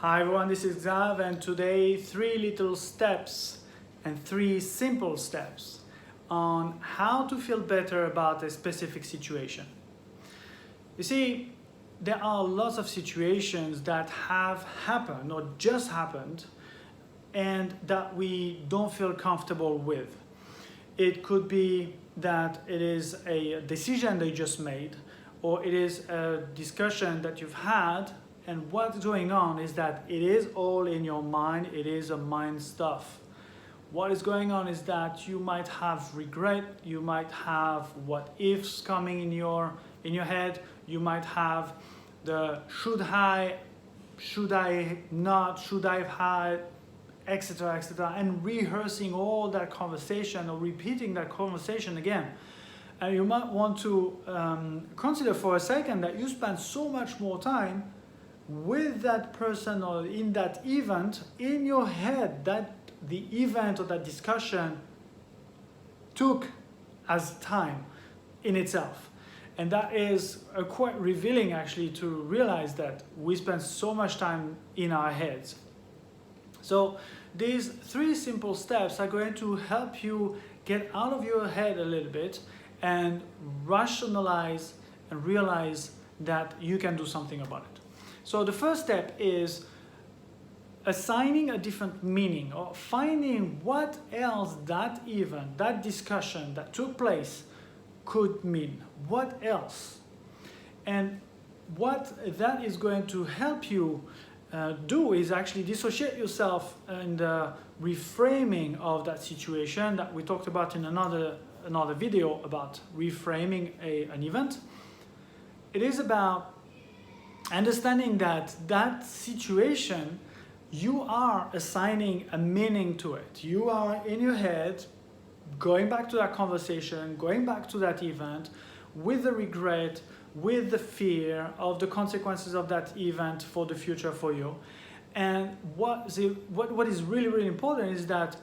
Hi everyone, this is Xav, and today 3 little steps and 3 simple steps on how to feel better about a specific situation. You see, there are lots of situations that have happened or just happened and that we don't feel comfortable with. It could be that it is a decision they just made, or it is a discussion that you've had, and what's going on is that it is all in your mind. It is a mind stuff. What is going on is that you might have regret, you might have what ifs coming in your head, you might have the should I not, should I have had, etc., etc., and rehearsing all that conversation or repeating that conversation again. And you might want to consider for a second that you spend so much more time with that person or in that event in your head that the event or that discussion took as time in itself. And that is quite revealing actually, to realize that we spend so much time in our heads. So these 3 simple steps are going to help you get out of your head a little bit and rationalize and realize that you can do something about it. So the first step is assigning a different meaning, or finding what else that event, that discussion that took place could mean. What else? And what that is going to help you do is actually dissociate yourself in the reframing of that situation that we talked about in another video about reframing an event. It is about understanding that that situation, you are assigning a meaning to it. You are in your head going back to that conversation, going back to that event with the regret, with the fear of the consequences of that event for the future for you. And what is really, really important is that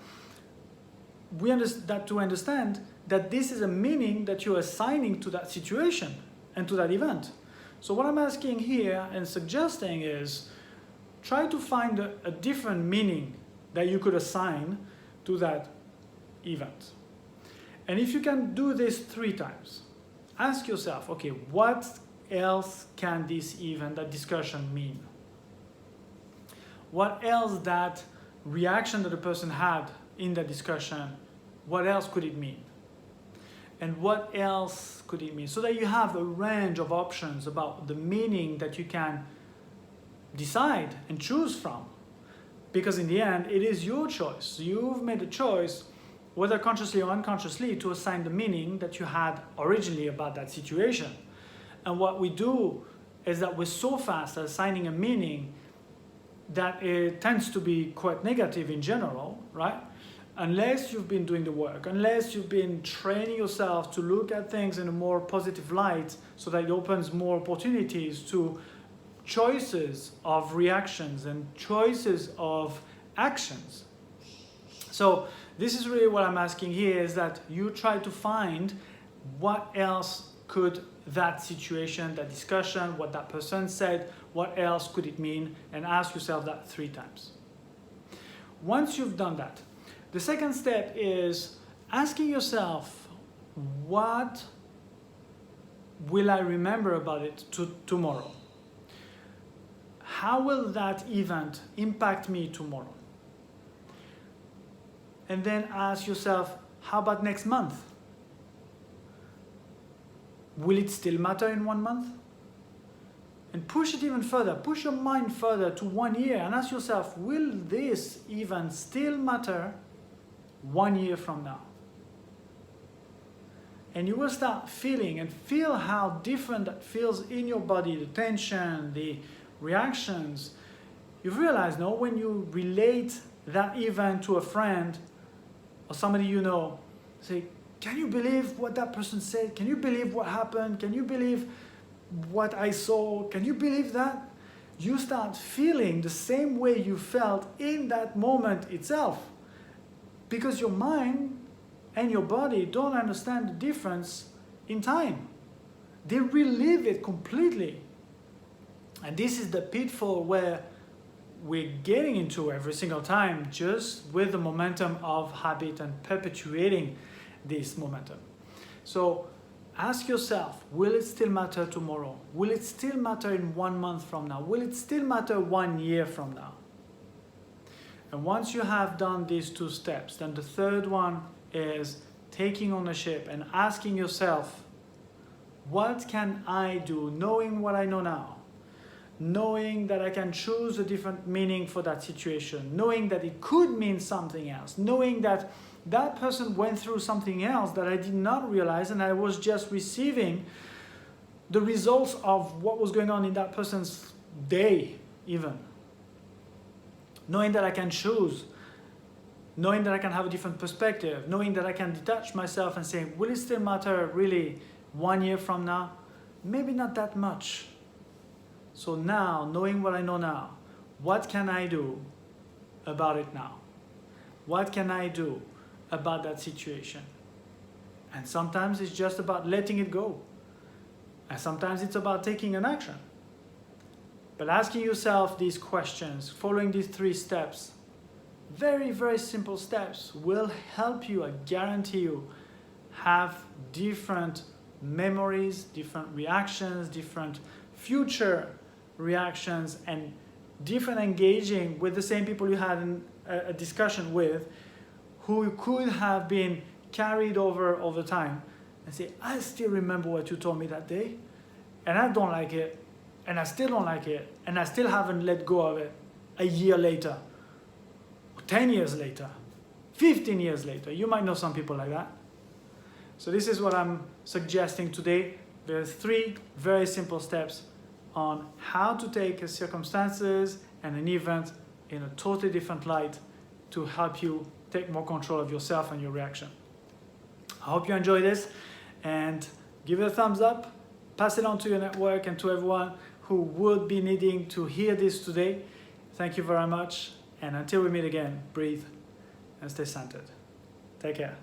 to understand that this is a meaning that you're assigning to that situation and to that event. So what I'm asking here and suggesting is try to find a different meaning that you could assign to that event. And if you can do this 3 times, ask yourself, okay, what else can this event, that discussion mean? What else that reaction that the person had in that discussion, what else could it mean? And what else could it mean? So that you have a range of options about the meaning that you can decide and choose from. Because in the end, it is your choice. You've made a choice, whether consciously or unconsciously, to assign the meaning that you had originally about that situation. And what we do is that we're so fast at assigning a meaning that it tends to be quite negative in general, right? Unless you've been doing the work, unless you've been training yourself to look at things in a more positive light, so that it opens more opportunities to choices of reactions and choices of actions. So this is really what I'm asking here, is that you try to find what else could that situation, that discussion, what that person said, what else could it mean, and ask yourself that 3 times. Once you've done that, the second step is asking yourself, what will I remember about it tomorrow? How will that event impact me tomorrow? And then ask yourself, how about next month? Will it still matter in 1 month? And push it even further, push your mind further to 1 year and ask yourself, will this event still matter 1 year from now? And you will start feeling and feel how different that feels in your body, the tension, the reactions. You've realized, no, when you relate that event to a friend or somebody you know, say, can you believe what that person said? Can you believe what happened? Can you believe what I saw? Can you believe that? You start feeling the same way you felt in that moment itself, because your mind and your body don't understand the difference in time. They relive it completely. And this is the pitfall where we're getting into every single time, just with the momentum of habit and perpetuating this momentum. So ask yourself, will it still matter tomorrow? Will it still matter in 1 month from now? Will it still matter 1 year from now? And once you have done these 2 steps, then the third one is taking ownership and asking yourself, what can I do, knowing what I know now? Knowing that I can choose a different meaning for that situation, knowing that it could mean something else, knowing that that person went through something else that I did not realize, and I was just receiving the results of what was going on in that person's day even. Knowing that I can choose, knowing that I can have a different perspective, knowing that I can detach myself and say, will it still matter really 1 year from now? Maybe not that much. So now, knowing what I know now, what can I do about it now? What can I do about that situation? And sometimes it's just about letting it go. And sometimes it's about taking an action. But asking yourself these questions, following these 3 steps, very, very simple steps, will help you, I guarantee you, have different memories, different reactions, different future reactions, and different engaging with the same people you had a discussion with, who could have been carried over time and say, I still remember what you told me that day, and I don't like it, and I still don't like it, and I still haven't let go of it a year later, 10 years later, 15 years later. You might know some people like that. So this is what I'm suggesting today. There's 3 very simple steps on how to take a circumstances and an event in a totally different light to help you take more control of yourself and your reaction. I hope you enjoy this, and give it a thumbs up, pass it on to your network and to everyone who would be needing to hear this today. Thank you very much, and until we meet again, breathe and stay centered. Take care.